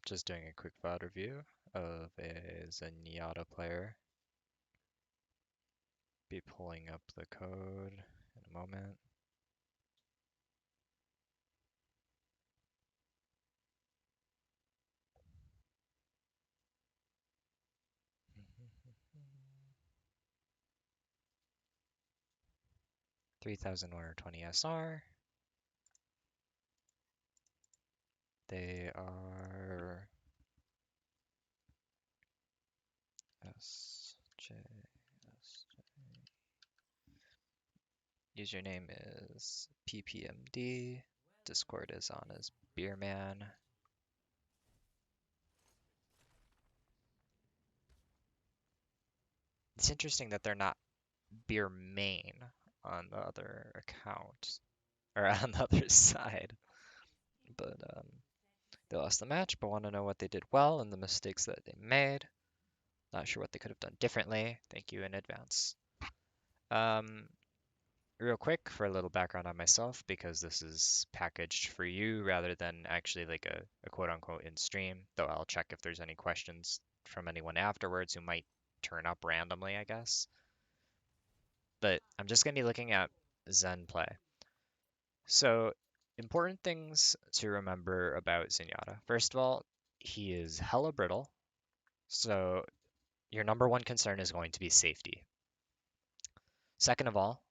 Just doing a quick VOD review of a Zenyatta player. Be pulling up the code in a moment. $3,120 SR. They are SJ. Username is PPMD. Discord is on as Beerman. It's interesting that they're not Beer Main on the other account, or on the other side. But they lost the match, but want to know what they did well and the mistakes that they made. Not sure what they could have done differently. Thank you in advance. Um, Real quick for a little background on myself, because this is packaged for you rather than actually like a quote unquote in stream, though I'll check if there's any questions from anyone afterwards who might turn up randomly, I guess. But I'm just going to be looking at Zen play. So, important things to remember about Zenyatta. First of all, he is hella brittle. So, your number one concern is going to be safety. Second of all,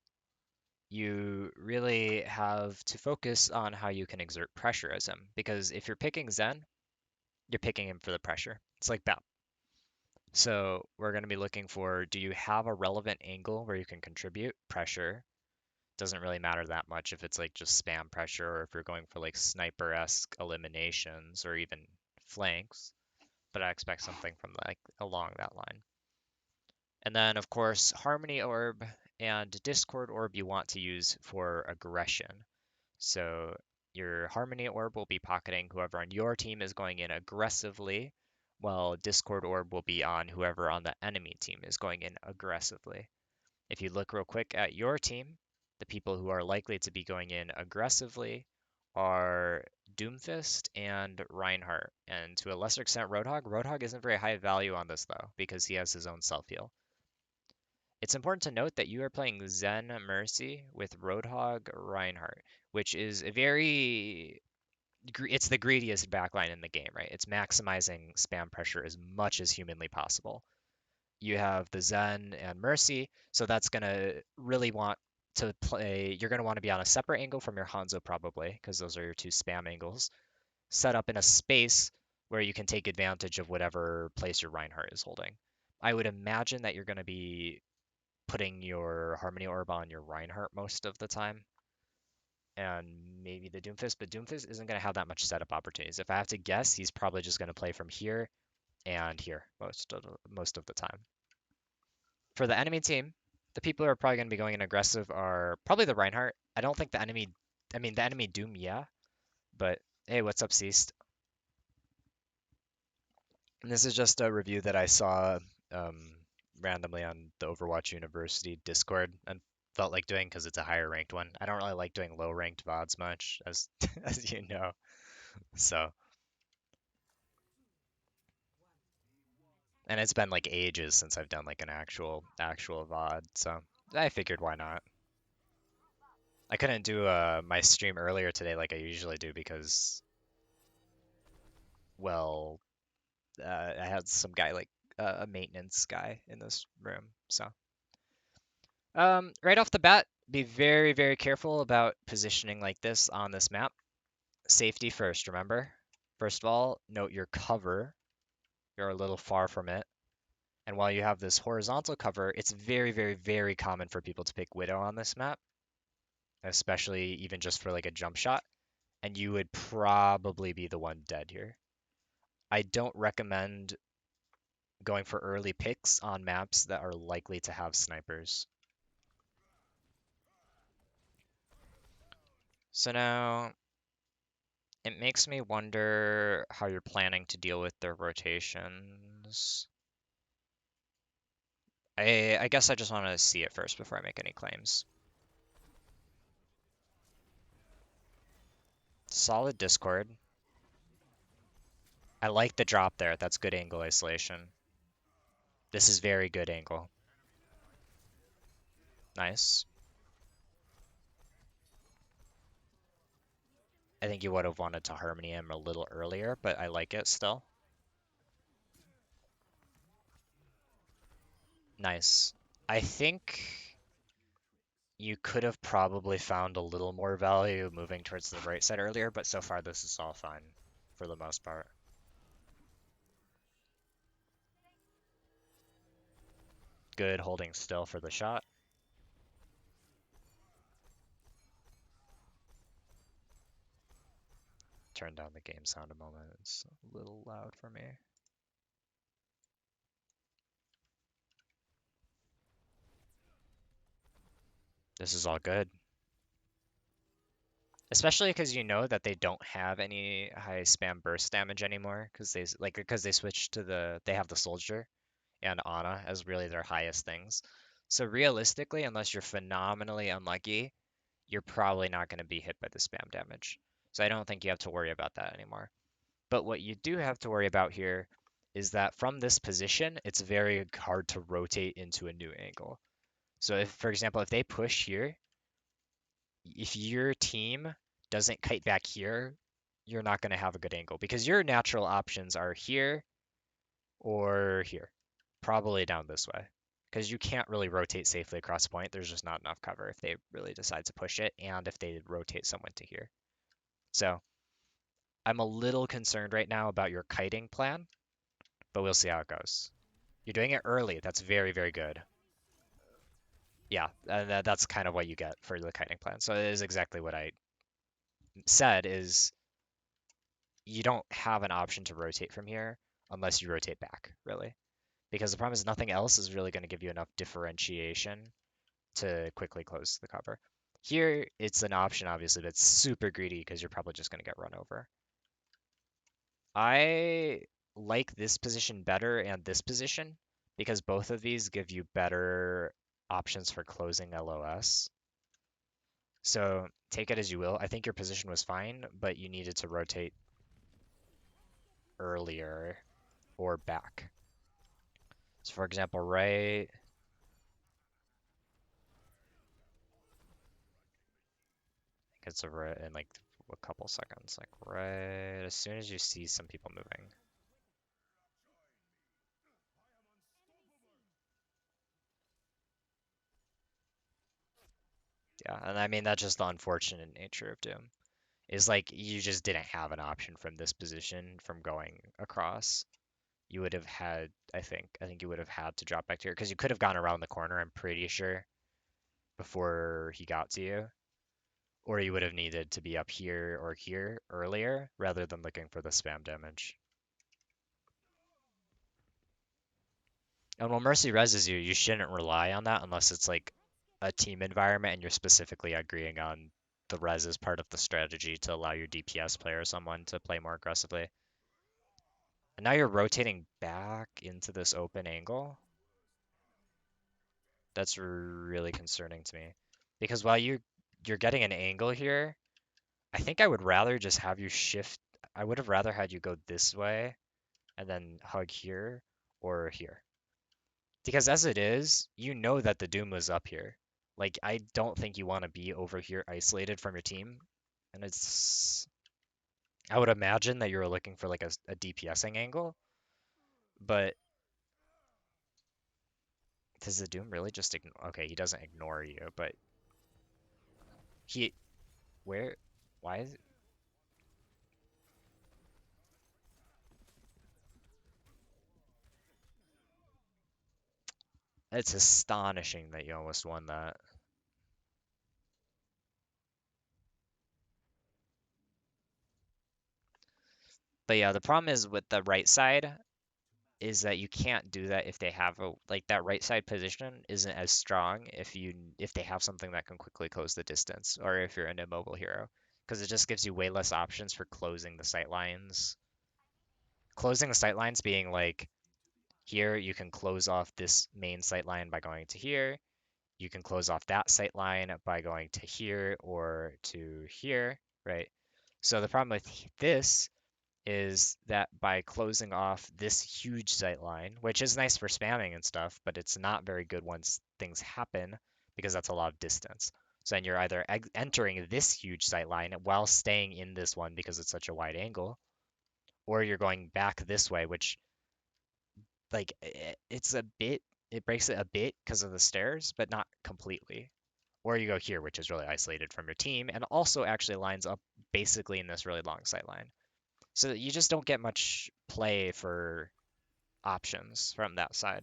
you really have to focus on how you can exert pressure as him, because if you're picking Zen, you're picking him for the pressure. It's like BAP. So we're going to be looking for, do you have a relevant angle where you can contribute pressure? Doesn't really matter that much if it's like just spam pressure or if you're going for like sniper-esque eliminations or even flanks, but I expect something from like along that line. And then, of course, Harmony Orb and Discord Orb you want to use for aggression. So your Harmony Orb will be pocketing whoever on your team is going in aggressively, while Discord Orb will be on whoever on the enemy team is going in aggressively. If you look real quick at your team, the people who are likely to be going in aggressively are Doomfist and Reinhardt, and to a lesser extent Roadhog. Roadhog isn't very high value on this though, because he has his own self-heal. It's important to note that you are playing Zen Mercy with Roadhog Reinhardt, which is a very it's the greediest backline in the game, right? It's maximizing spam pressure as much as humanly possible. You have the Zen and Mercy, so that's gonna really want to play. You're gonna want to be on a separate angle from your Hanzo probably, because those are your two spam angles. Set up in a space where you can take advantage of whatever place your Reinhardt is holding. I would imagine that you're going to be putting your Harmony Orb on your Reinhardt most of the time, and maybe the Doomfist, but Doomfist isn't going to have that much setup opportunities. If I have to guess, he's probably just going to play from here and here most of the time. For the enemy team, the people who are probably going to be going in aggressive are probably the Reinhardt. I don't think the enemy, I mean the enemy Doom, yeah, but hey, what's up, Ceased? And this is just a review that I saw randomly on the Overwatch University Discord and felt like doing because it's a higher ranked one. I don't really like doing low ranked VODs much, as as you know. So, and it's been like ages since I've done like an actual VOD, so I figured why not. I couldn't do my stream earlier today like I usually do because, well, I had some guy like a maintenance guy in this room, so. Right off the bat, be very, very careful about positioning like this on this map. Safety first, remember? First of all, note your cover. You're a little far from it. And while you have this horizontal cover, it's very, very, very common for people to pick Widow on this map, especially even just for like a jump shot. And you would probably be the one dead here. I don't recommend going for early picks on maps that are likely to have snipers. So now it makes me wonder how you're planning to deal with their rotations. I guess I just want to see it first before I make any claims. Solid Discord. I like the drop there. That's good angle isolation. This is very good angle. Nice. I think you would have wanted to harmony him a little earlier, but I like it still. Nice. I think you could have probably found a little more value moving towards the right side earlier, but so far this is all fine for the most part. Good holding still for the shot. Turn down the game sound a moment. It's a little loud for me. This is all good. Especially because you know that they don't have any high spam burst damage anymore because they switched to they have the soldier and Ana as really their highest things. So realistically, unless you're phenomenally unlucky, you're probably not going to be hit by the spam damage. So I don't think you have to worry about that anymore. But what you do have to worry about here is that from this position, it's very hard to rotate into a new angle. So if, for example, if they push here, if your team doesn't kite back here, you're not going to have a good angle because your natural options are here or here, probably down this way. Because you can't really rotate safely across point. There's just not enough cover if they really decide to push it and if they rotate someone to here. So I'm a little concerned right now about your kiting plan, but we'll see how it goes. You're doing it early. That's very, very good. Yeah, and that's kind of what you get for the kiting plan. So it is exactly what I said is you don't have an option to rotate from here unless you rotate back, really. Because the problem is nothing else is really going to give you enough differentiation to quickly close the cover. Here, it's an option, obviously, but it's super greedy because you're probably just going to get run over. I like this position better and this position because both of these give you better options for closing LOS. So take it as you will. I think your position was fine, but you needed to rotate earlier or back. So for example, right, it's over in like a couple seconds, like right as soon as you see some people moving. Yeah, and I mean that's just the unfortunate nature of Doom. Is like you just didn't have an option from this position from going across. You would have had, I think you would have had to drop back to here because you could have gone around the corner, I'm pretty sure, before he got to you. Or you would have needed to be up here or here earlier rather than looking for the spam damage. And when Mercy reses you, you shouldn't rely on that unless it's like a team environment and you're specifically agreeing on the res as part of the strategy to allow your DPS player or someone to play more aggressively. And now you're rotating back into this open angle. That's really concerning to me. Because while you're getting an angle here, I think I would rather just have you shift. I would have rather had you go this way and then hug here or here. Because as it is, you know that the Doom was up here. Like, I don't think you want to be over here isolated from your team. And I would imagine that you're looking for like a DPSing angle, but does the Doom really just ignore? Okay, he doesn't ignore you, but he, where, why is it? It's astonishing that you almost won that. But yeah, the problem is with the right side is that you can't do that if they have a like that right side position isn't as strong if they have something that can quickly close the distance or if you're an immobile hero because it just gives you way less options for closing the sight lines. Closing the sight lines being like here you can close off this main sight line by going to here. You can close off that sight line by going to here or to here, right? So the problem with this is that by closing off this huge sight line, which is nice for spamming and stuff, but it's not very good once things happen because that's a lot of distance. So then you're either entering this huge sight line while staying in this one because it's such a wide angle, or you're going back this way, which like it's a bit, it breaks it a bit because of the stairs, but not completely. Or you go here, which is really isolated from your team and also actually lines up basically in this really long sight line. So you just don't get much play for options from that side.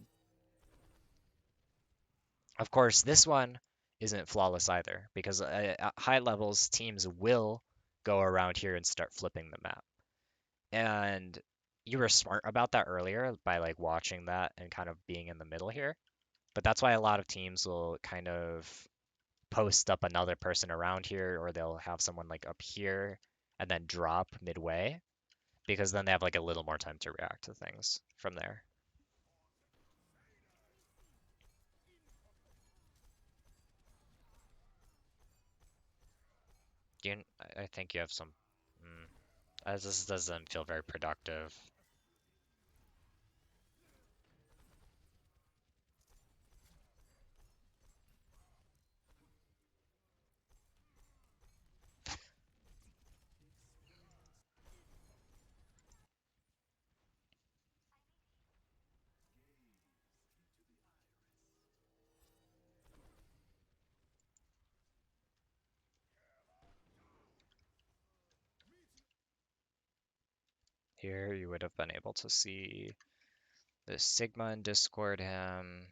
Of course, this one isn't flawless either because at high levels, teams will go around here and start flipping the map. And you were smart about that earlier by like watching that and kind of being in the middle here. But that's why a lot of teams will kind of post up another person around here, or they'll have someone like up here and then drop midway because then they have like a little more time to react to things from there. I think you have some. Mm, this doesn't feel very productive. Here you would have been able to see the Sigma and Discord him.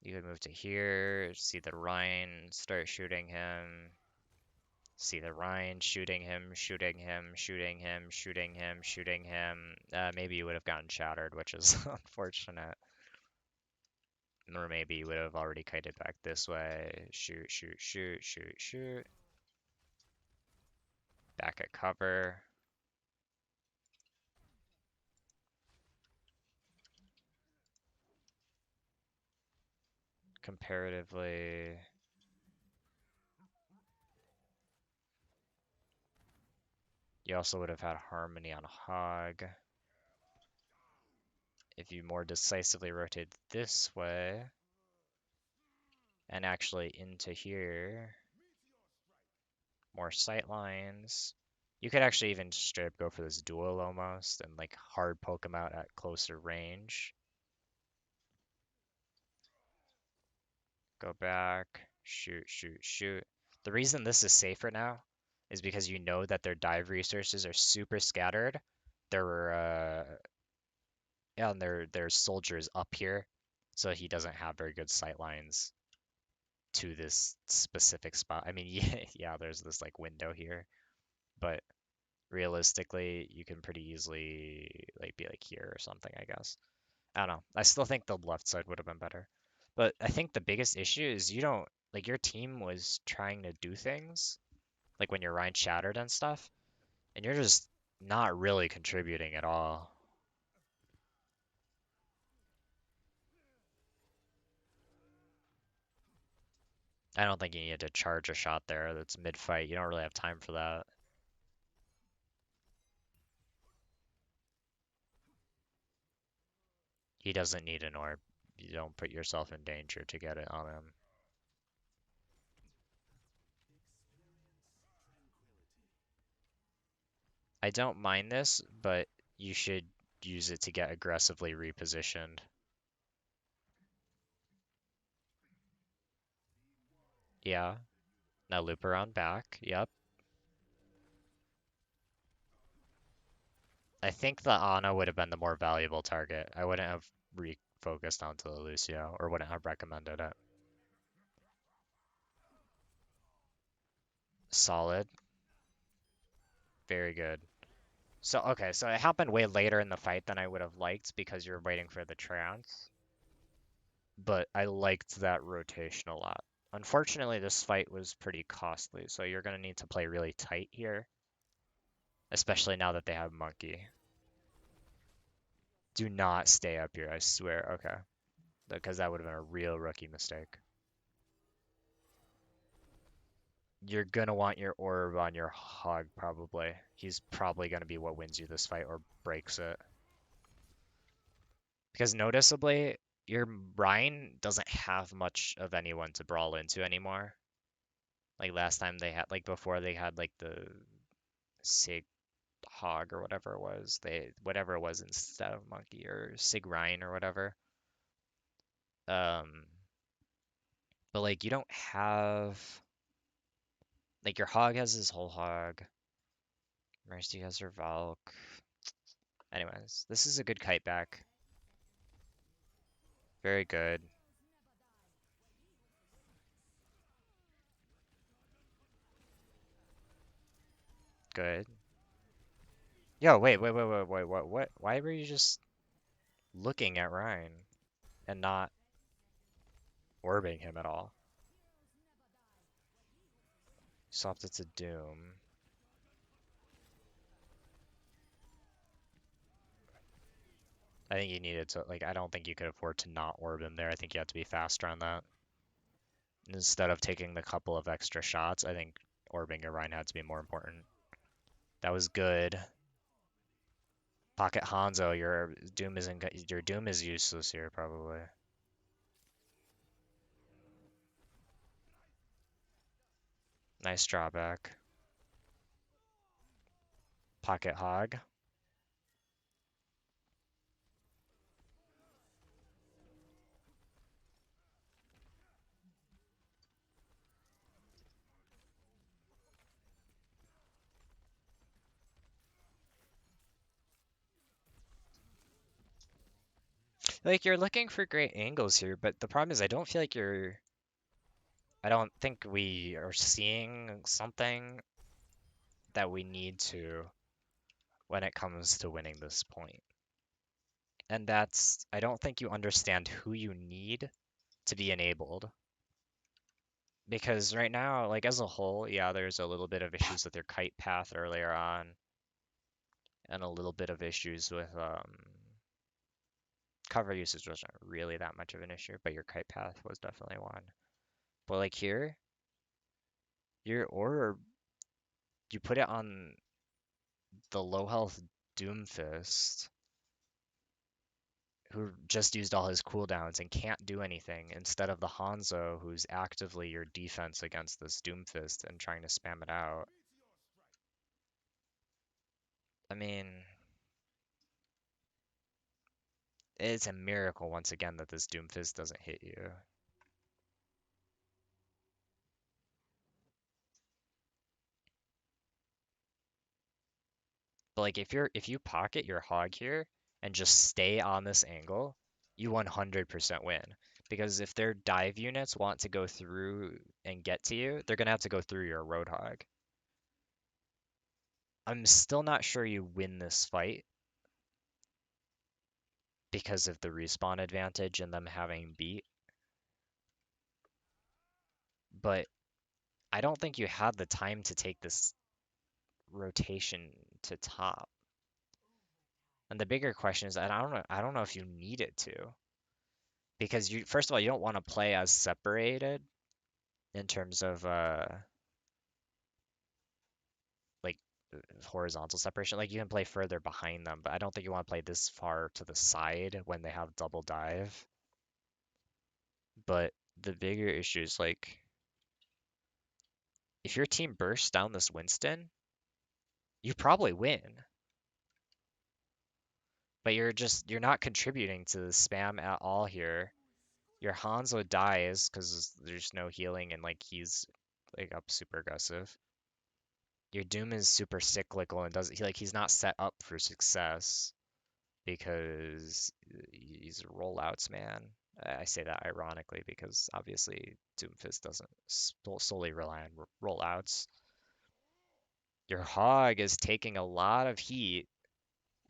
You could move to here, see the Rhine start shooting him. See the Rhine shooting him, shooting him, shooting him, shooting him, shooting him. Maybe you would have gotten shattered, which is unfortunate. Or maybe you would have already kited back this way. Shoot, shoot, shoot, shoot, shoot. Back at cover. Comparatively, you also would have had Harmony on Hog. If you more decisively rotate this way, and actually into here, more sight lines. You could actually even straight up go for this duel almost and like hard poke him out at closer range. Go back, shoot, shoot, shoot. The reason this is safer now is because you know that their dive resources are super scattered. There yeah, and there's soldiers up here, so he doesn't have very good sight lines to this specific spot. I mean, yeah, there's this like window here, but realistically, you can pretty easily like be like here or something, I guess. I don't know. I still think the left side would have been better. But I think the biggest issue is you don't like your team was trying to do things like when your Rhine shattered and stuff, and you're just not really contributing at all. I don't think you need to charge a shot there that's mid-fight. You don't really have time for that. He doesn't need an orb. You don't put yourself in danger to get it on him. I don't mind this, but you should use it to get aggressively repositioned. Yeah. Now loop around back. Yep. I think the Ana would have been the more valuable target. I wouldn't have refocused onto the Lucio or wouldn't have recommended it. Solid. Very good. So, okay, so it happened way later in the fight than I would have liked because you're waiting for the trance. But I liked that rotation a lot. Unfortunately, this fight was pretty costly, so you're going to need to play really tight here, especially now that they have Monkey. Do not stay up here, I swear. Okay. Because that would have been a real rookie mistake. you're gonna want your orb on your hog probably. He's probably gonna be what wins you this fight or breaks it. Because noticeably, your Rhine doesn't have much of anyone to brawl into anymore. Like last time they had, like before they had like the Sig Hog or whatever it was, whatever it was instead of Monkey or Sig Rhine or whatever. Um, but like you don't have like your Hog has his whole Hog. Mercy has her Valk. Anyways, this is a good kite back. Very good. Good. Yo, wait, what? Why were you just looking at Ryan and not orbing him at all? Swapped it to Doom. I think you needed to, like, I don't think you could afford to not orb him there. I think you had to be faster on that. Instead of taking the couple of extra shots, I think orbing your Ryan had to be more important. That was good. Pocket Hanzo, your Doom is useless here probably. Nice drawback. Pocket Hog. Like you're looking for great angles here, but the problem is I don't think we are seeing something that we need to when it comes to winning this point. And that's, I don't think you understand who you need to be enabled. Because right now, like as a whole, yeah, there's a little bit of issues with your kite path earlier on, and a little bit of issues with cover usage wasn't really that much of an issue, but your kite path was definitely one. But like here, your orb, you put it on the low health Doomfist, who just used all his cooldowns and can't do anything, instead of the Hanzo, who's actively your defense against this Doomfist and trying to spam it out. I mean, it's a miracle once again that this Doomfist doesn't hit you. But like if you pocket your hog here and just stay on this angle, you 100% win. Because if their dive units want to go through and get to you, they're gonna have to go through your Roadhog. I'm still not sure you win this fight because of the respawn advantage and them having beat, but I don't think you had the time to take this rotation to top. And the bigger question is, I don't know if you need it to, because you first of all you don't want to play as separated in terms of like horizontal separation. Like you can play further behind them, but I don't think you want to play this far to the side when they have double dive. But the bigger issue is like if your team bursts down this Winston, you probably win. But you're not contributing to the spam at all here. Your Hanzo dies because there's no healing and like he's like up super aggressive. Your Doom is super cyclical and he's not set up for success because he's a rollouts man. I say that ironically because obviously Doomfist doesn't solely rely on rollouts. Your Hog is taking a lot of heat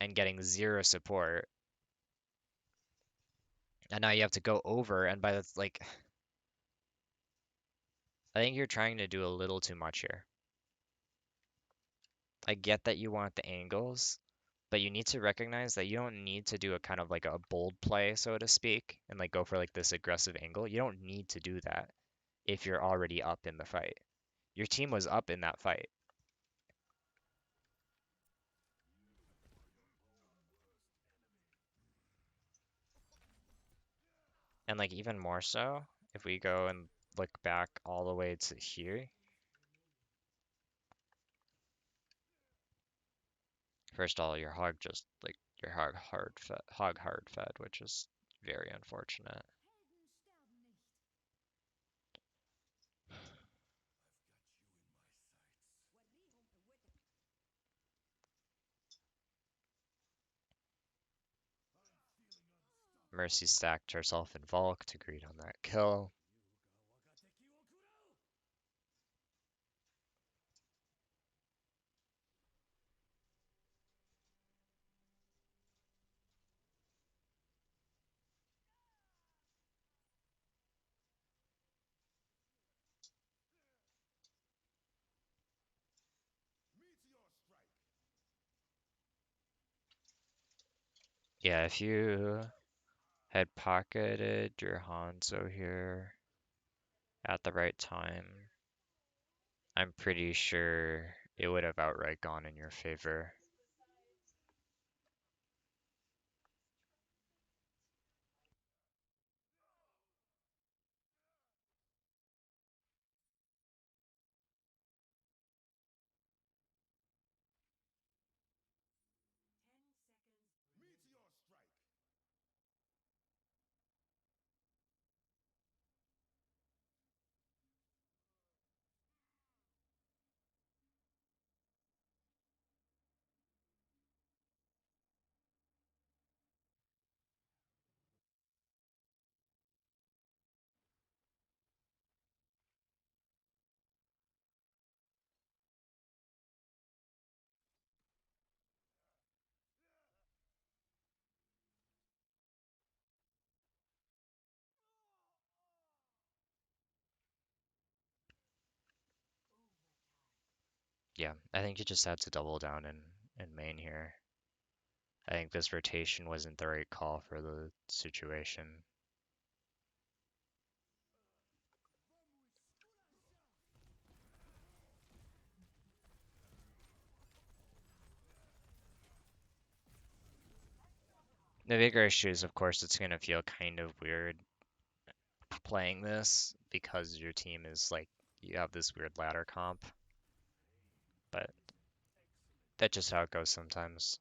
and getting zero support. And now you have to go over, and by the like, I think you're trying to do a little too much here. I get that you want the angles, but you need to recognize that you don't need to do a kind of like a bold play, so to speak, and like go for like this aggressive angle. You don't need to do that if you're already up in the fight. Your team was up in that fight. And like even more so, if we go and look back all the way to here. First of all, your hog just like your hog hard fed, which is very unfortunate. Mercy stacked herself in Volk to greed on that kill. Yeah, if you had pocketed your Hanzo here at the right time, I'm pretty sure it would have outright gone in your favor. Yeah, I think you just had to double down in main here. I think this rotation wasn't the right call for the situation. The bigger issue is, of course, it's going to feel kind of weird playing this because your team is like, you have this weird ladder comp, but that's just how it goes sometimes.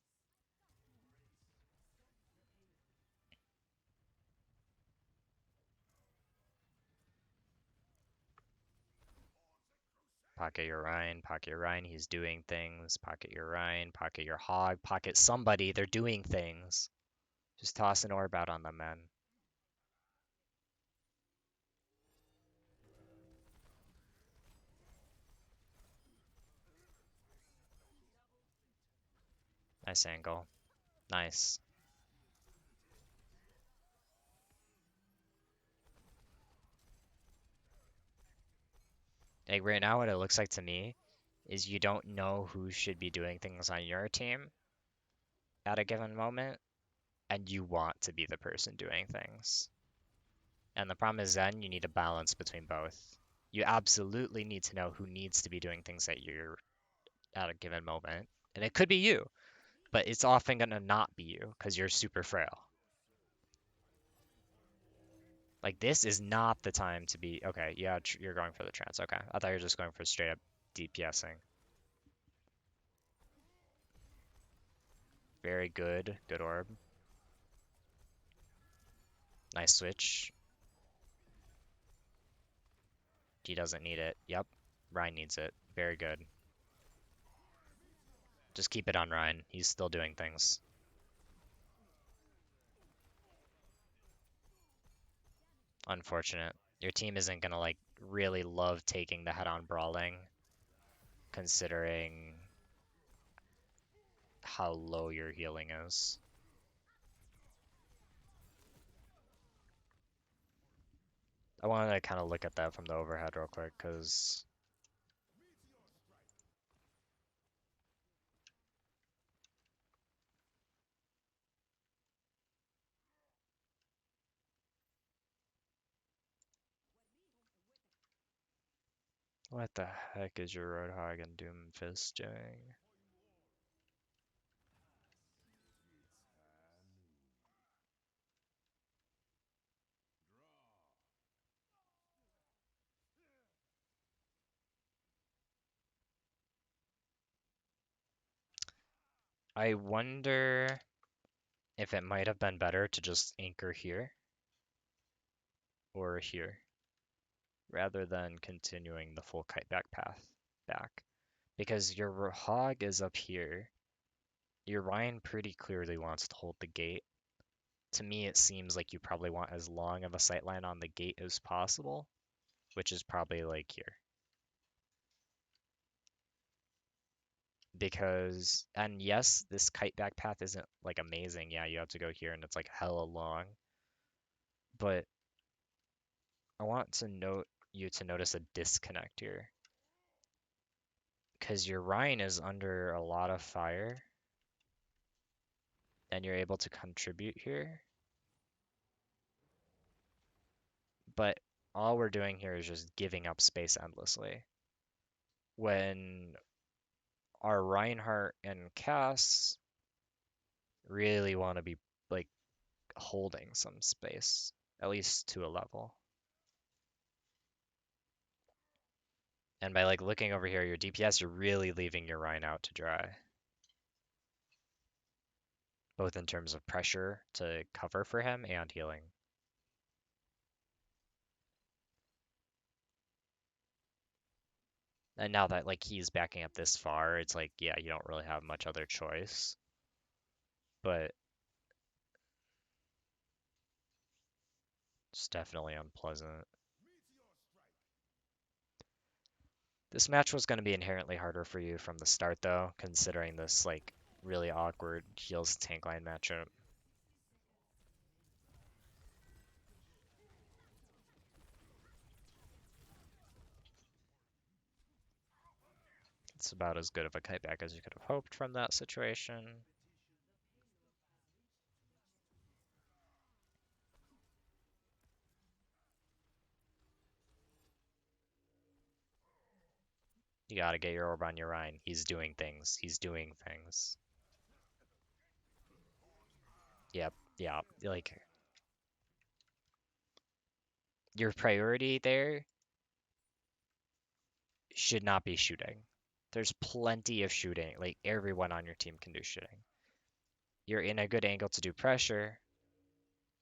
Pocket your Rhine, he's doing things. Pocket your Rhine, pocket your Hog, pocket somebody, they're doing things. Just toss an orb out on them, man. Nice angle. Nice. Like right now, what it looks like to me is you don't know who should be doing things on your team at a given moment, and you want to be the person doing things. And the problem is then you need a balance between both. You absolutely need to know who needs to be doing things at a given moment. And it could be you, but it's often going to not be you because you're super frail. Like this is not the time to be okay, yeah, you're going for the trance. Okay. I thought you were just going for straight up DPSing. Very good. Good orb. Nice switch. He doesn't need it. Yep. Ryan needs it. Very good. Just keep it on Ryan. He's still doing things. Unfortunate. Your team isn't gonna like really love taking the head-on brawling, considering how low your healing is. I wanted to kind of look at that from the overhead real quick, because What the heck is your Roadhog and Doomfist doing? I wonder if it might have been better to just anchor here or here rather than continuing the full kite back path back. Because your hog is up here. Your Ryan pretty clearly wants to hold the gate. To me, it seems like you probably want as long of a sight line on the gate as possible, which is probably like here. Because, and yes, this kite back path isn't like amazing. Yeah, you have to go here and it's like hella long. But I want to note you to notice a disconnect here. Because your Ryan is under a lot of fire and you're able to contribute here. But all we're doing here is just giving up space endlessly. When our Reinhardt and Cass really want to be like holding some space, at least to a level. And by like looking over here, your DPS, you're really leaving your Rhine out to dry. Both in terms of pressure to cover for him and healing. And now that like he's backing up this far, it's like, yeah, you don't really have much other choice. But it's definitely unpleasant. This match was going to be inherently harder for you from the start, though, considering this like really awkward heals tank line matchup. It's about as good of a kiteback as you could have hoped from that situation. You gotta get your orb on your Rhine. He's doing things. He's doing things. Yep, yeah. Like, your priority there should not be shooting. There's plenty of shooting. Like, everyone on your team can do shooting. You're in a good angle to do pressure.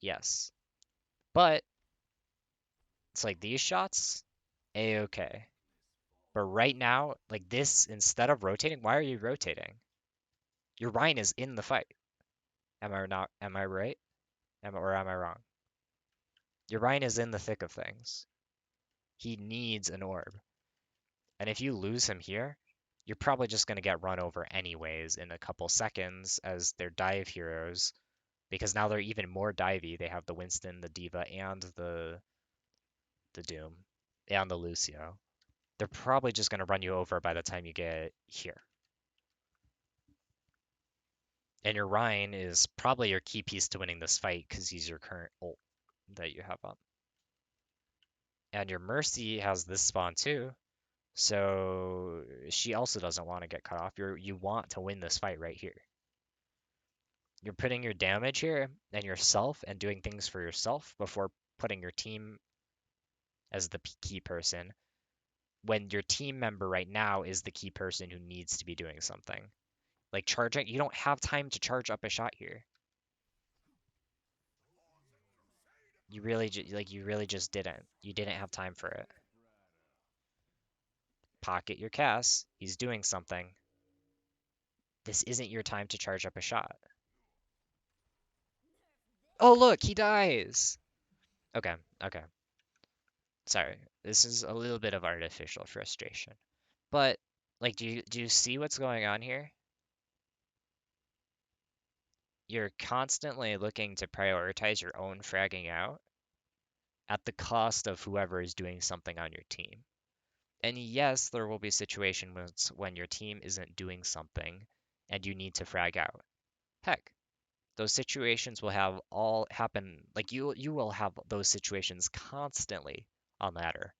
Yes. But it's like these shots, A-okay. But right now, like this, instead of rotating, why are you rotating? Your Rhine is in the fight. Am I not? Am I right? Or am I wrong? Your Rhine is in the thick of things. He needs an orb. And if you lose him here, you're probably just going to get run over anyways in a couple seconds as they're dive heroes. Because now they're even more divey. They have the Winston, the Diva, and the Doom, and the Lucio. They're probably just going to run you over by the time you get here. And your Ryan is probably your key piece to winning this fight because he's your current ult that you have up. And your Mercy has this spawn too, so she also doesn't want to get cut off. You want to win this fight right here. You're putting your damage here and yourself and doing things for yourself before putting your team as the key person, when your team member right now is the key person who needs to be doing something. Like charging, you don't have time to charge up a shot here. You really just didn't. You didn't have time for it. Pocket your Cass. He's doing something. This isn't your time to charge up a shot. Oh, look, he dies. Okay, okay. Sorry. This is a little bit of artificial frustration. But like do you see what's going on here? You're constantly looking to prioritize your own fragging out at the cost of whoever is doing something on your team. And yes, there will be situations when your team isn't doing something and you need to frag out. Heck, those situations will have all happen, like you will have those situations constantly on ladder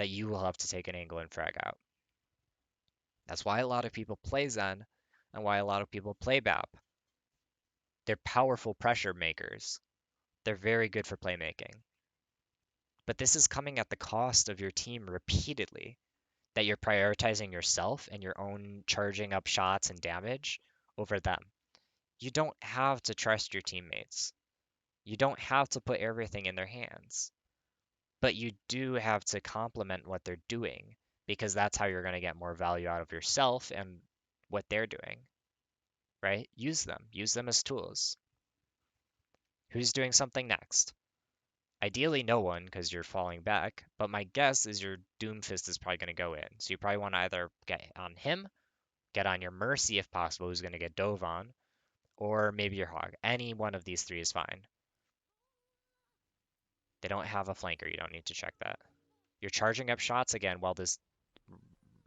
that you will have to take an angle and frag out. That's why a lot of people play Zen and why a lot of people play BAP. They're powerful pressure makers. They're very good for playmaking. But this is coming at the cost of your team repeatedly, that you're prioritizing yourself and your own charging up shots and damage over them. You don't have to trust your teammates. You don't have to put everything in their hands. But you do have to complement what they're doing because that's how you're going to get more value out of yourself and what they're doing, right? Use them as tools. Who's doing something next? Ideally, no one because you're falling back, but my guess is your Doomfist is probably going to go in. So you probably want to either get on him, get on your Mercy if possible, who's going to get dove on, or maybe your Hog. Any one of these three is fine. They don't have a flanker, you don't need to check that. You're charging up shots again while this,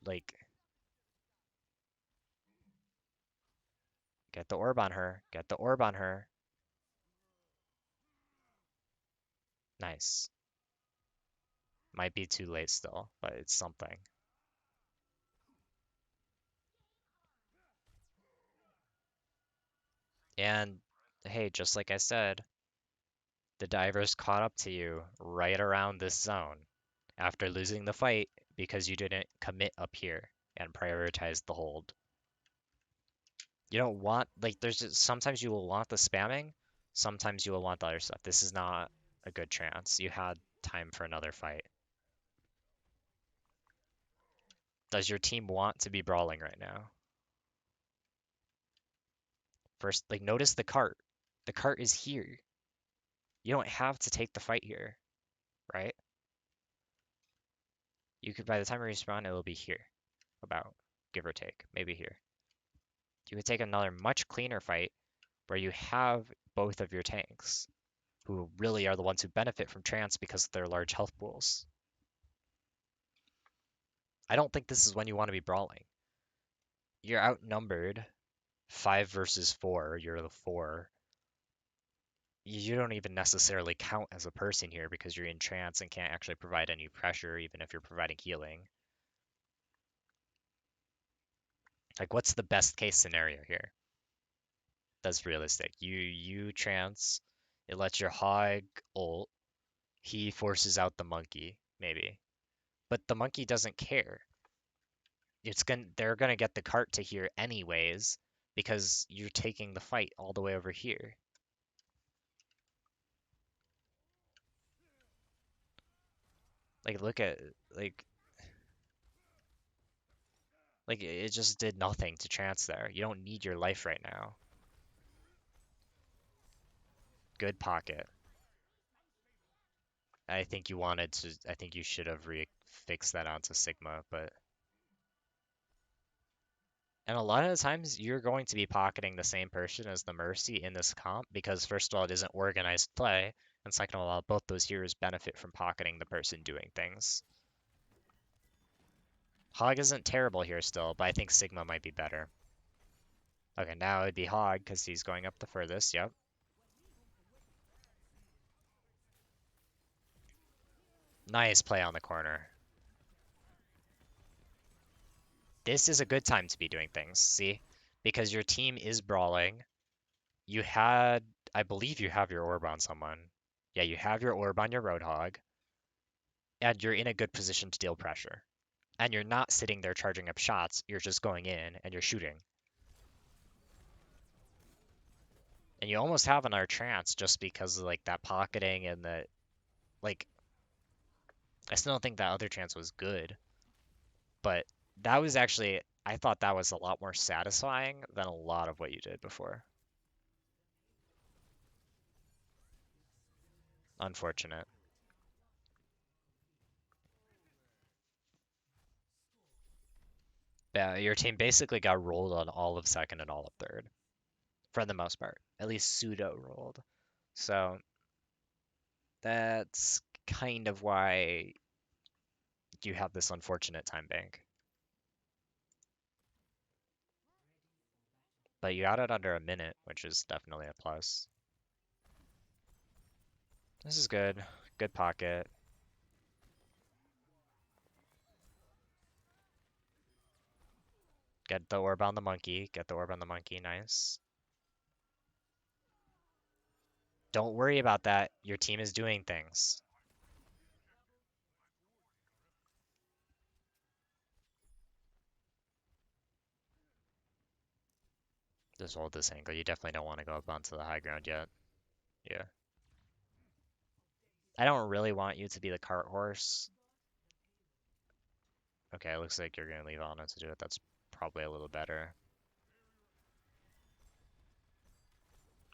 like, get the orb on her, get the orb on her. Nice. Might be too late still, but it's something. And hey, just like I said, the divers caught up to you right around this zone after losing the fight because you didn't commit up here and prioritize the hold. You don't want, like, there's just sometimes you will want the spamming, sometimes you will want the other stuff. This is not a good chance. You had time for another fight. Does your team want to be brawling right now? First, like, notice the cart. The cart is here. You don't have to take the fight here, right? You could, by the time you respawn, it will be here, about, give or take, maybe here. You could take another much cleaner fight where you have both of your tanks, who really are the ones who benefit from trance because of their large health pools. I don't think this is when you want to be brawling. You're outnumbered 5 versus 4, you're the 4. You don't even necessarily count as a person here because you're in trance and can't actually provide any pressure, even if you're providing healing. Like, what's the best case scenario here? That's realistic. You trance, it lets your hog ult, he forces out the monkey, maybe. But the monkey doesn't care. They're gonna get the cart to here anyways, because you're taking the fight all the way over here. Like look at like it just did nothing to trance there. You don't need your life right now. Good pocket. I think you should have fixed that onto Sigma, but and a lot of the times you're going to be pocketing the same person as the Mercy in this comp because first of all it isn't organized play, and second of all both those heroes benefit from pocketing the person doing things. Hog isn't terrible here still, but I think Sigma might be better. Okay, now it'd be Hog because he's going up the furthest, yep. Nice play on the corner. This is a good time to be doing things, see? Because your team is brawling. You had, I believe you have your orb on someone. Yeah, you have your orb on your Roadhog, and you're in a good position to deal pressure. And you're not sitting there charging up shots, you're just going in and you're shooting. And you almost have another trance just because of like that pocketing and the like I still don't think that other trance was good, but that was actually I thought that was a lot more satisfying than a lot of what you did before. Unfortunate. Yeah, your team basically got rolled on all of second and all of third, for the most part. At least pseudo rolled. So that's kind of why you have this unfortunate time bank. But you got it under a minute, which is definitely a plus. This is good. Good pocket. Get the orb on the monkey. Get the orb on the monkey. Nice. Don't worry about that. Your team is doing things. Just hold this angle. You definitely don't want to go up onto the high ground yet. Yeah. I don't really want you to be the cart horse. Okay, looks like you're gonna leave Anna to do it. That's probably a little better.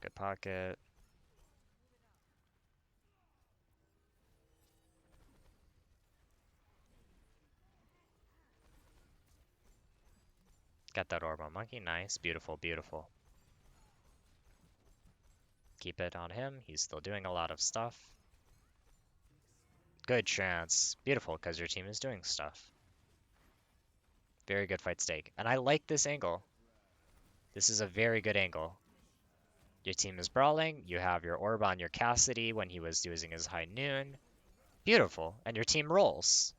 Good pocket. Got that orb on monkey. Nice. Beautiful, beautiful. Keep it on him. He's still doing a lot of stuff. Good chance. Beautiful, because your team is doing stuff. Very good fight stake. And I like this angle. This is a very good angle. Your team is brawling. You have your orb on your Cassidy when he was using his high noon. Beautiful. And your team rolls.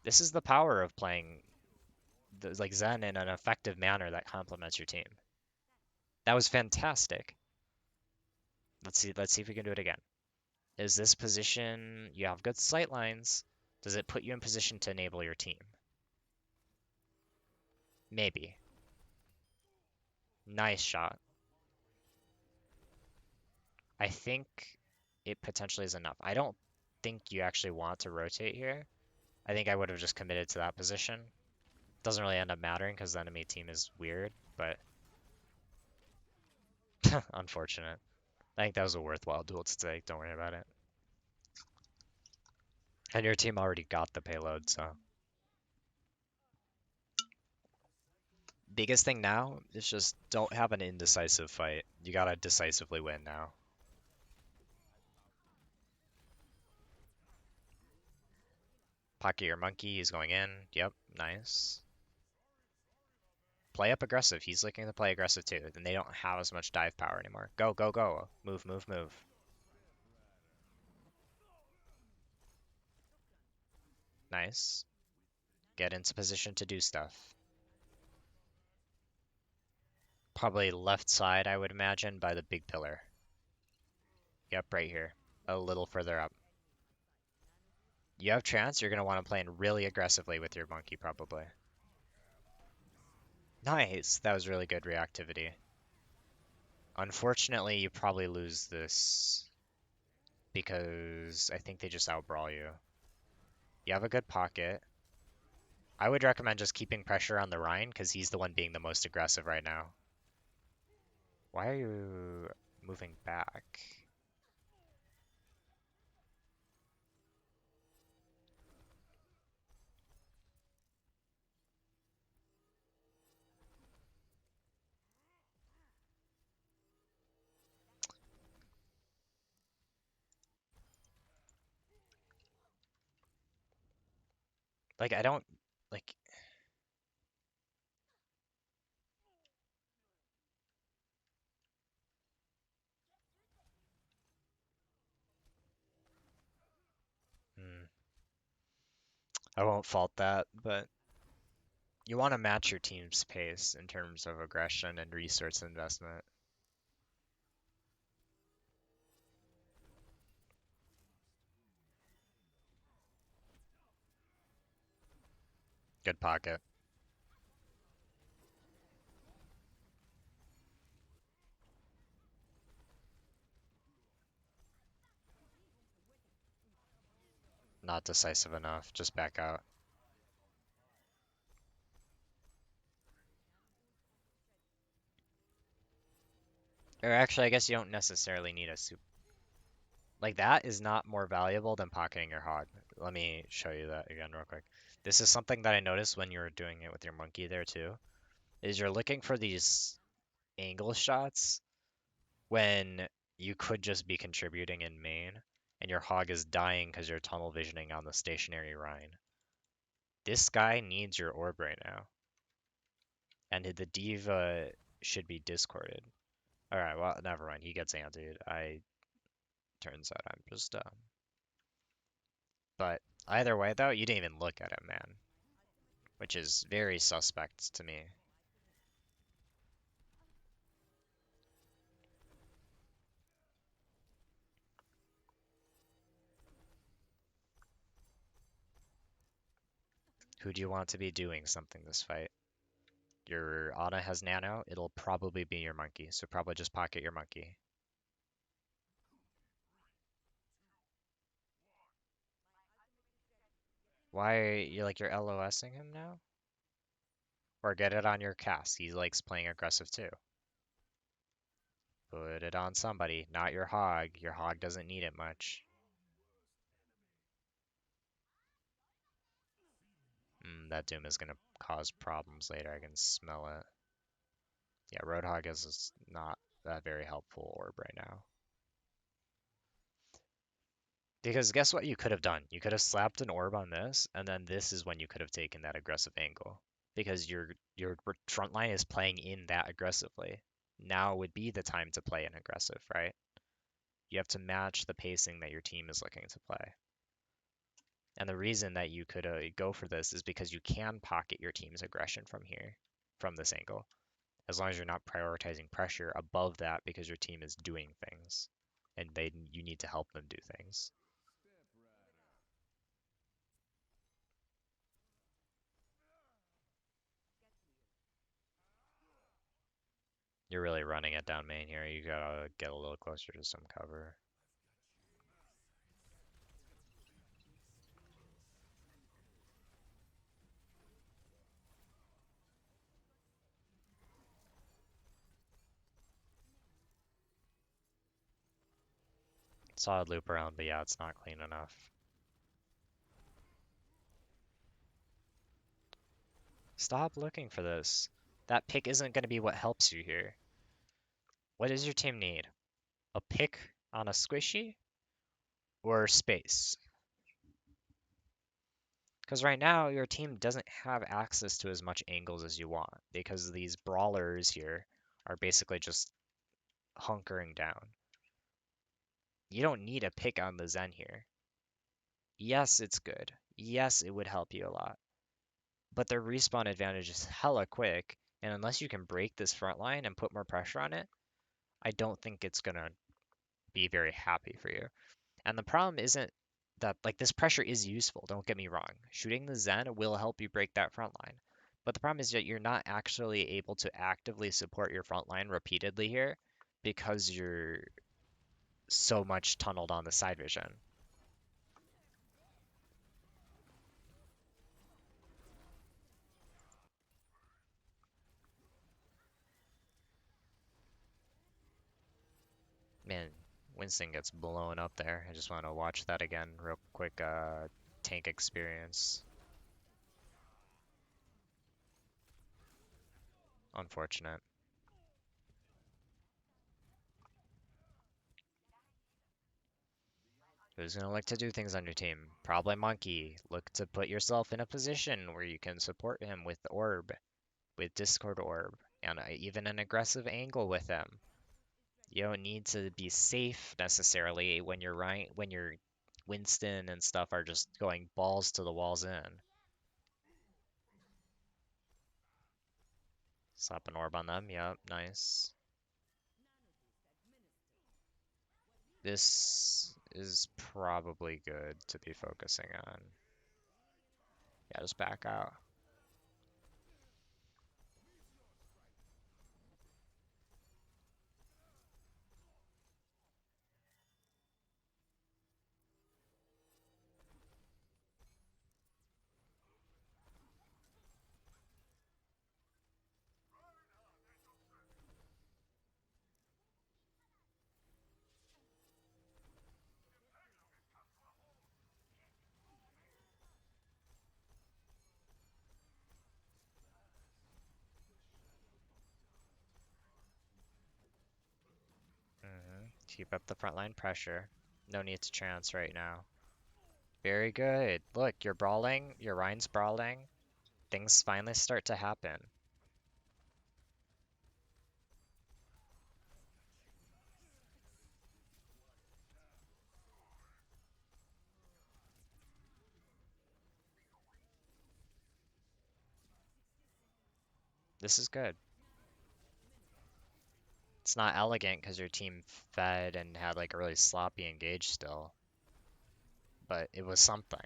This is the power of playing like Zen in an effective manner that complements your team. That was fantastic. Let's see if we can do it again. Is this position, you have good sight lines. Does it put you in position to enable your team? Maybe. Nice shot. I think it potentially is enough. I don't think you actually want to rotate here. I think I would have just committed to that position. Doesn't really end up mattering because the enemy team is weird, but unfortunate. I think that was a worthwhile duel to take. Don't worry about it. And your team already got the payload, so. Biggest thing now is just don't have an indecisive fight. You gotta decisively win now. Pocket your monkey, he's going in. Yep, nice. Play up aggressive. He's looking to play aggressive too. Then they don't have as much dive power anymore. Go, go, go. Move, move, move. Nice. Get into position to do stuff. Probably left side, I would imagine, by the big pillar. Yep, right here. A little further up. You have chance. You're going to want to play in really aggressively with your monkey, probably. Nice. That was really good reactivity. Unfortunately, you probably lose this because I think they just outbrawl you. You have a good pocket. I would recommend just keeping pressure on the Rhine because he's the one being the most aggressive right now. Why are you moving back? Like, I don't, like, hmm, I won't fault that, but you want to match your team's pace in terms of aggression and resource investment. Good pocket. Not decisive enough. Just back out. Or actually, I guess you don't necessarily need a super. Like, that is not more valuable than pocketing your hog. Let me show you that again real quick. This is something that I noticed when you were doing it with your monkey there too, is you're looking for these angle shots when you could just be contributing in main and your hog is dying because you're tunnel visioning on the stationary Rhine. This guy needs your orb right now. And the diva should be discorded. Alright, well, never mind. He gets antied. Turns out I'm just But either way, though, you didn't even look at him, man. which is very suspect to me. Who do you want to be doing something this fight? Your Ana has nano, it'll probably be your monkey, so probably just pocket your monkey. Why are you like you're LOSing him now? Or get it on your cast. He likes playing aggressive too. Put it on somebody, not your hog. Your hog doesn't need it much. That Doom is gonna cause problems later. I can smell it. Yeah, Roadhog is not a very helpful orb right now. Because guess what you could have done? You could have slapped an orb on this, and then this is when you could have taken that aggressive angle. Because your front line is playing in that aggressively. Now would be the time to play an aggressive, right? You have to match the pacing that your team is looking to play. And the reason that you could go for this is because you can pocket your team's aggression from here, from this angle, as long as you're not prioritizing pressure above that because your team is doing things, and you need to help them do things. You're really running it down main here. You gotta get a little closer to some cover. Solid loop around, but yeah, it's not clean enough. Stop looking for this. That pick isn't going to be what helps you here. What does your team need? A pick on a squishy or space? Because right now, your team doesn't have access to as much angles as you want because these brawlers here are basically just hunkering down. You don't need a pick on the Zen here. Yes, it's good. Yes, it would help you a lot. But their respawn advantage is hella quick, and unless you can break this front line and put more pressure on it, I don't think it's gonna be very happy for you. And the problem isn't that, like, this pressure is useful, don't get me wrong. Shooting the Zen will help you break that front line. But the problem is that you're not actually able to actively support your front line repeatedly here because you're so much tunneled on the side vision. Man, Winston gets blown up there. I just want to watch that again real quick. Tank experience. Unfortunate. Who's gonna look to do things on your team? Probably Monkey. Look to put yourself in a position where you can support him with Orb, with Discord Orb, and even an aggressive angle with him. You don't need to be safe necessarily when you're right when your Winston and stuff are just going balls to the walls in. Slap an orb on them. Yep, nice. This is probably good to be focusing on. Yeah, just back out. Keep up the frontline pressure. No need to trance right now. Very good. Look, you're brawling. Your Rhine's brawling. Things finally start to happen. This is good. It's not elegant because your team fed and had like a really sloppy engage still, but it was something.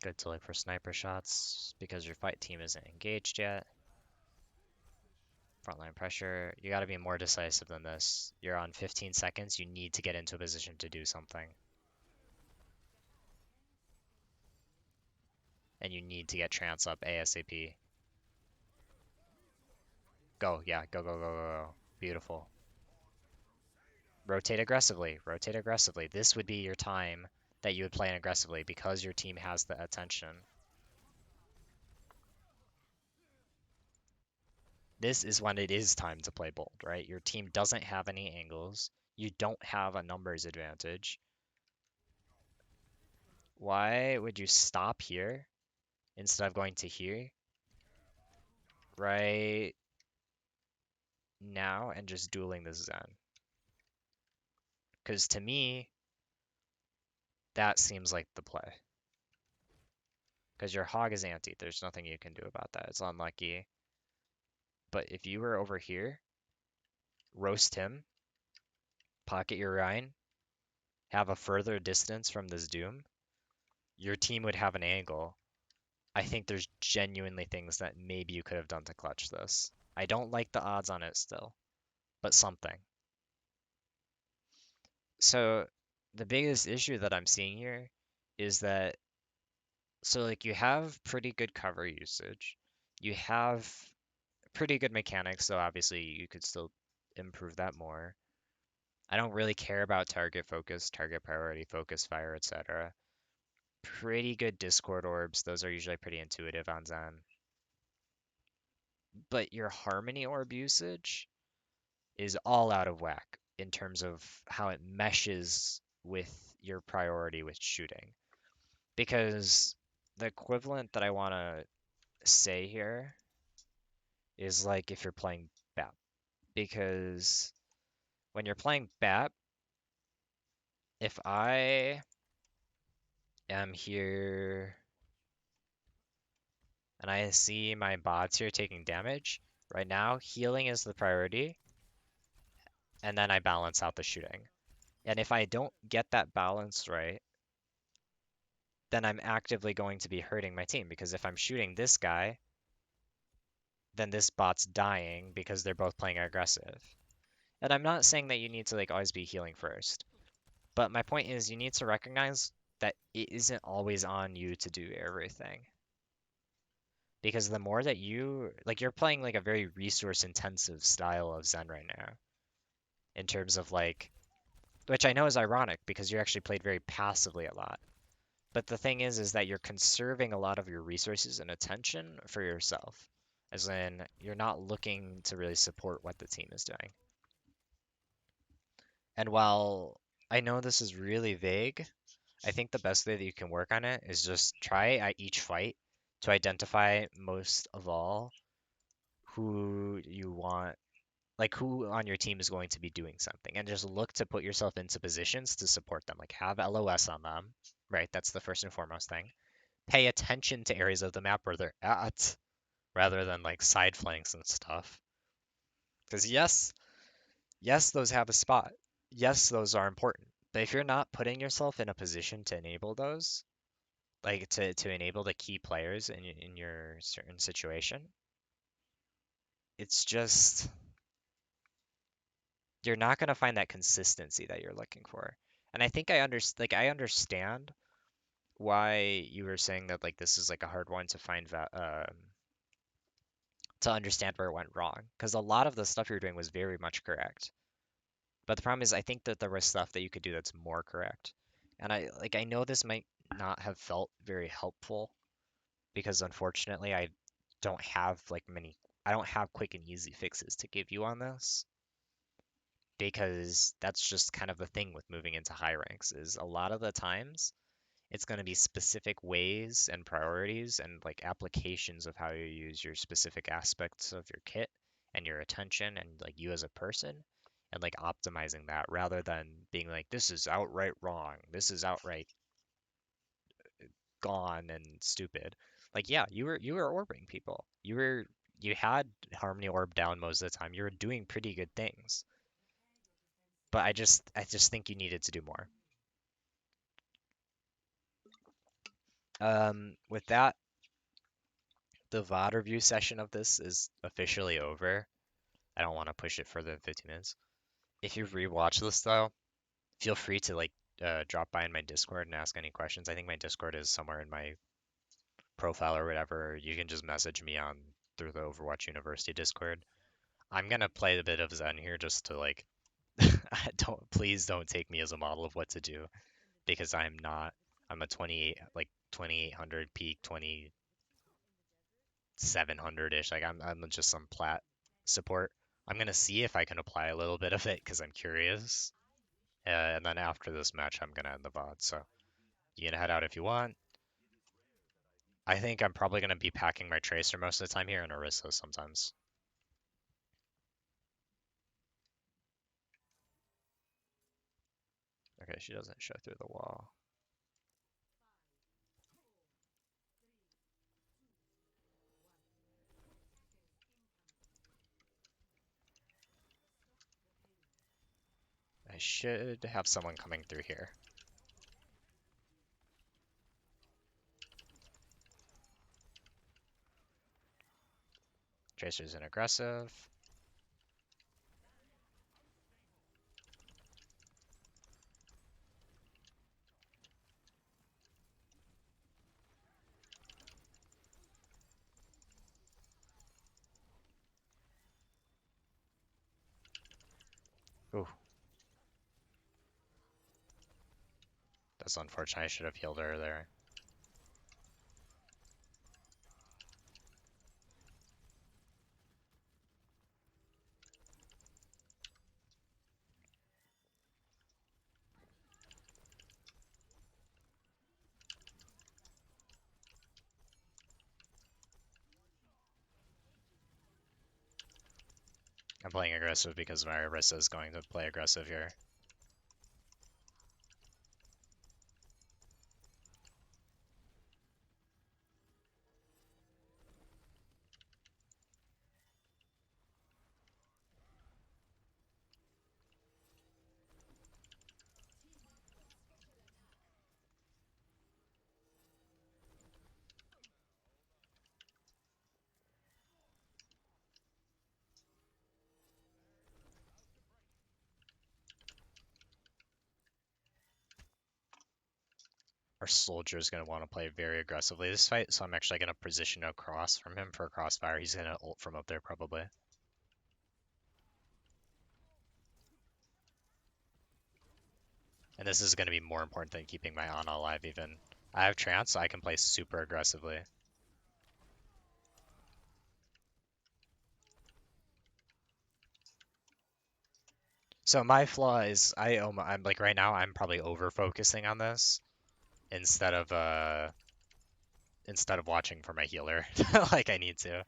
Good to look for sniper shots because your fight team isn't engaged yet. Frontline pressure. You got to be more decisive than this. You're on 15 seconds. You need to get into a position to do something. And you need to get trance up ASAP. Go, yeah, go, go, go, go, go. Beautiful. Rotate aggressively. Rotate aggressively. This would be your time that you would play in aggressively because your team has the attention. This is when it is time to play bold, right? Your team doesn't have any angles. You don't have a numbers advantage. Why would you stop here instead of going to here right now and just dueling this Zen? Because to me, that seems like the play. Because your hog is anti. There's nothing you can do about that. It's unlucky. But if you were over here, roast him, pocket your Rhine, have a further distance from this Doom, your team would have an angle. I think there's genuinely things that maybe you could have done to clutch this. I don't like the odds on it still, but something. So the biggest issue that I'm seeing here is that so like you have pretty good cover usage. You have pretty good mechanics, so obviously you could still improve that more. I don't really care about target focus, target priority, focus fire, etc. Pretty good Discord orbs. Those are usually pretty intuitive on Zen. But your Harmony orb usage is all out of whack in terms of how it meshes with your priority with shooting. Because the equivalent that I want to say here is like if you're playing BAP. Because when you're playing BAP, if I am here and I see my bots here taking damage, right now healing is the priority, and then I balance out the shooting. And if I don't get that balance right, then I'm actively going to be hurting my team because if I'm shooting this guy, then this bot's dying because they're both playing aggressive. And I'm not saying that you need to like always be healing first, but my point is you need to recognize that it isn't always on you to do everything. Because the more that you like you're playing like a very resource intensive style of Zen right now in terms of like which I know is ironic because you actually played very passively a lot. But the thing is that you're conserving a lot of your resources and attention for yourself. As in, you're not looking to really support what the team is doing. And while I know this is really vague, I think the best way that you can work on it is just try at each fight to identify most of all who you want, like who on your team is going to be doing something, and just look to put yourself into positions to support them. Like have LOS on them, right? That's the first and foremost thing. Pay attention to areas of the map where they're at rather than like side flanks and stuff. Because yes, those have a spot. Yes, those are important. But if you're not putting yourself in a position to enable those, like to enable the key players in your certain situation, it's just you're not going to find that consistency that you're looking for. And I think I understand why you were saying that like this is like a hard one to find to understand where it went wrong because a lot of the stuff you're doing was very much correct. But the problem is I think that there was stuff that you could do that's more correct. And I know this might not have felt very helpful because unfortunately I don't have quick and easy fixes to give you on this. because that's just kind of the thing with moving into high ranks is a lot of the times it's going to be specific ways and priorities and like applications of how you use your specific aspects of your kit and your attention and like you as a person and like optimizing that rather than being like this is outright wrong, this is outright gone and stupid. Like yeah, you were orbing people. You had Harmony Orb down most of the time. You were doing pretty good things. But I just think you needed to do more. With that, the VOD review session of this is officially over. I don't want to push it further than 15 minutes. If you rewatch this though, feel free to like drop by in my Discord and ask any questions. I think my Discord is somewhere in my profile or whatever. You can just message me on through the Overwatch University Discord. I'm gonna play a bit of Zen here just to like please don't take me as a model of what to do because I'm not. I'm a 28 like 2800 peak 2700-ish. Like I'm just some plat support. I'm gonna see if I can apply a little bit of it because I'm curious. And then after this match, I'm gonna end the VOD. So you can head out if you want. I think I'm probably gonna be packing my Tracer most of the time here and Orisa sometimes. Okay, she doesn't show through the wall. I should have someone coming through here. Tracer's an aggressive. Ooh, that's unfortunate. I should have healed her there. I'm playing aggressive because my Orisa is going to play aggressive here. Our soldier is going to want to play very aggressively this fight, so I'm actually going to position across from him for a crossfire. He's going to ult from up there probably. And this is going to be more important than keeping my Ana alive even. I have trance, so I can play super aggressively. So my flaw is I'm like right now I'm probably over focusing on this instead of watching for my healer like I need to.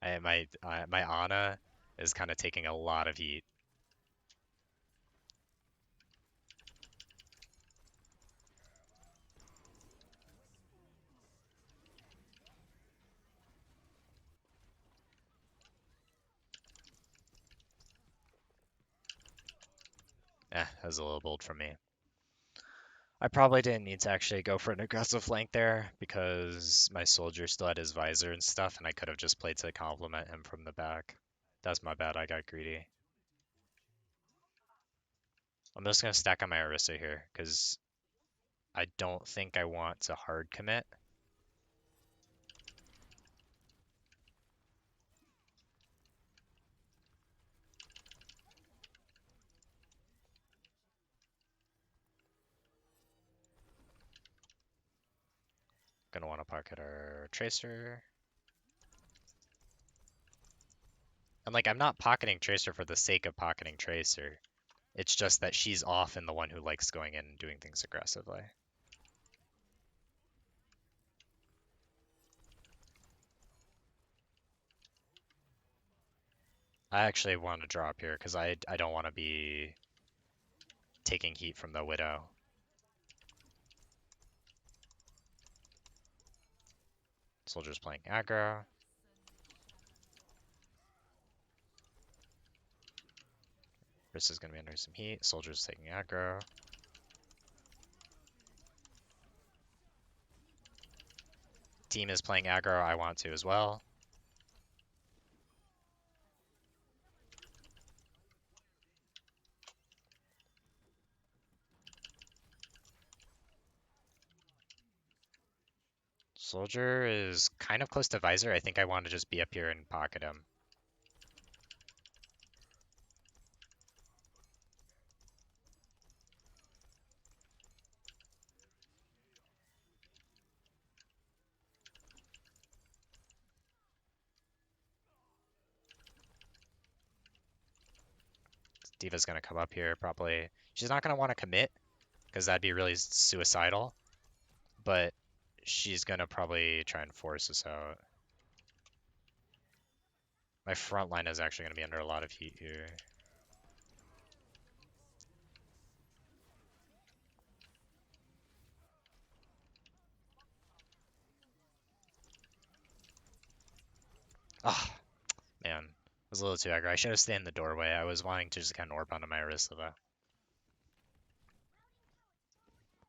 My Ana is kind of taking a lot of heat. That was a little bold from me. I probably didn't need to actually go for an aggressive flank there because my soldier still had his visor and stuff, and I could have just played to complement him from the back. That's my bad, I got greedy. I'm just gonna stack on my Orisa here because I don't think I want to hard commit. Gonna want to pocket our Tracer. And like, I'm not pocketing Tracer for the sake of pocketing Tracer. It's just that she's often the one who likes going in and doing things aggressively. I actually want to drop here because I don't want to be taking heat from the Widow. Soldier's playing aggro. Chris is going to be under some heat. Soldier's taking aggro. Team is playing aggro. I want to as well. Soldier is kind of close to Visor. I think I want to just be up here and pocket him. D.Va's going to come up here probably. She's not going to want to commit because that'd be really suicidal. But she's going to probably try and force us out. My front line is actually going to be under a lot of heat here. Ah, man. It was a little too aggro. I should have stayed in the doorway. I was wanting to just kind of orb onto my wrist of a.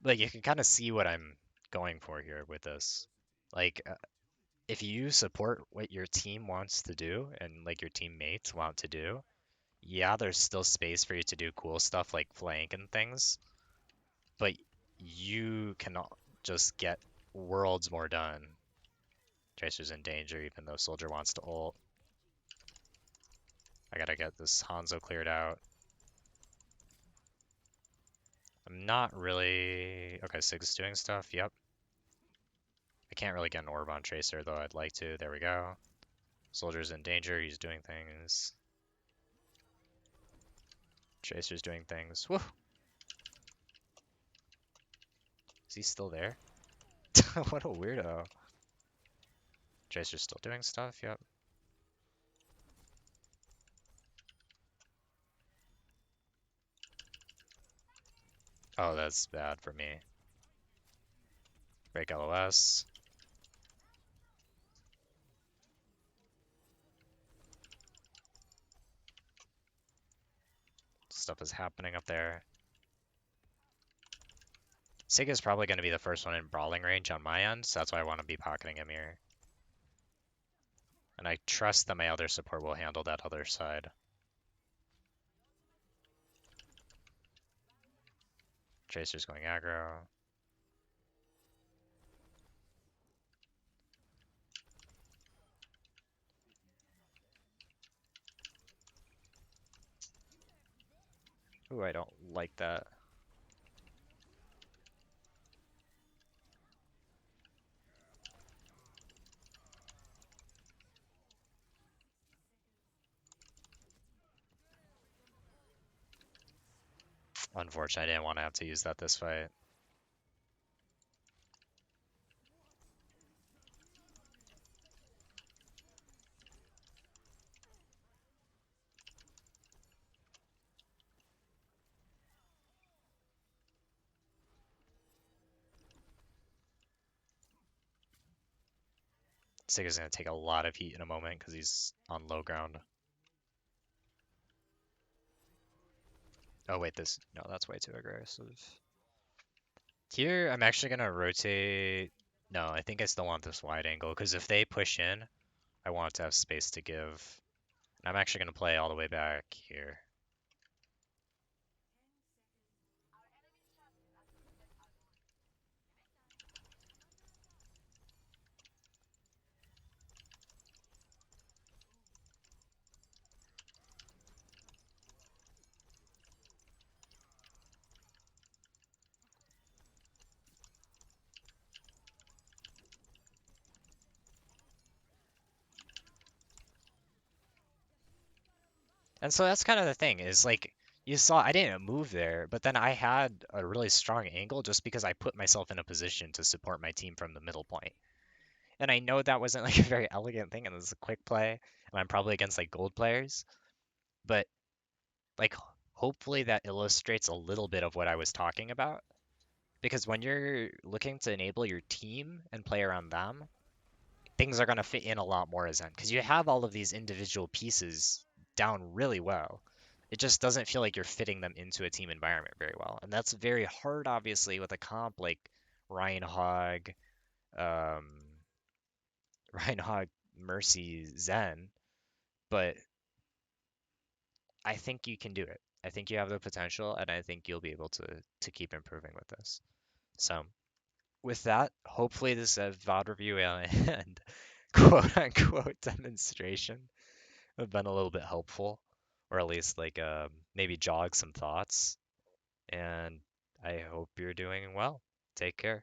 Like, you can kind of see what I'm going for here with this. Like, if you support what your team wants to do and, like, your teammates want to do, yeah, there's still space for you to do cool stuff like flank and things, but you cannot just get worlds more done. Tracer's in danger, even though Soldier wants to ult. I gotta get this Hanzo cleared out. I'm not really... Okay, Sig's doing stuff, yep. I can't really get an orb on Tracer, though I'd like to. There we go. Soldier's in danger, he's doing things. Tracer's doing things. Woo! Is he still there? What a weirdo. Tracer's still doing stuff, yep. Oh, that's bad for me. Break LOS. Stuff is happening up there. Sig is probably going to be the first one in brawling range on my end, so that's why I want to be pocketing him here. And I trust that my other support will handle that other side. Tracer's going aggro. Ooh, I don't like that. Unfortunately, I didn't want to have to use that this fight. Sig is going to take a lot of heat in a moment because he's on low ground. Oh wait, no, that's way too aggressive. Here, I'm actually going to rotate. No, I think I still want this wide angle because if they push in, I want to have space to give. And I'm actually going to play all the way back here. And so that's kind of the thing is like You saw I didn't move there, but then I had a really strong angle just because I put myself in a position to support my team from the middle point. And I know that wasn't like a very elegant thing, and this is a quick play, and I'm probably against like gold players, but like hopefully that illustrates a little bit of what I was talking about. Because when you're looking to enable your team and play around them, things are going to fit in a lot more as Zen because you have all of these individual pieces down really well. It just doesn't feel like you're fitting them into a team environment very well. And that's very hard, obviously, with a comp like Ryan Hogg, um, Ryan Hogg, Mercy, Zen. But I think you can do it. I think you have the potential, and I think you'll be able to keep improving with this. So with that, hopefully this VOD review and quote unquote demonstration have been a little bit helpful, or at least like maybe jog some thoughts. And I hope you're doing well. Take care.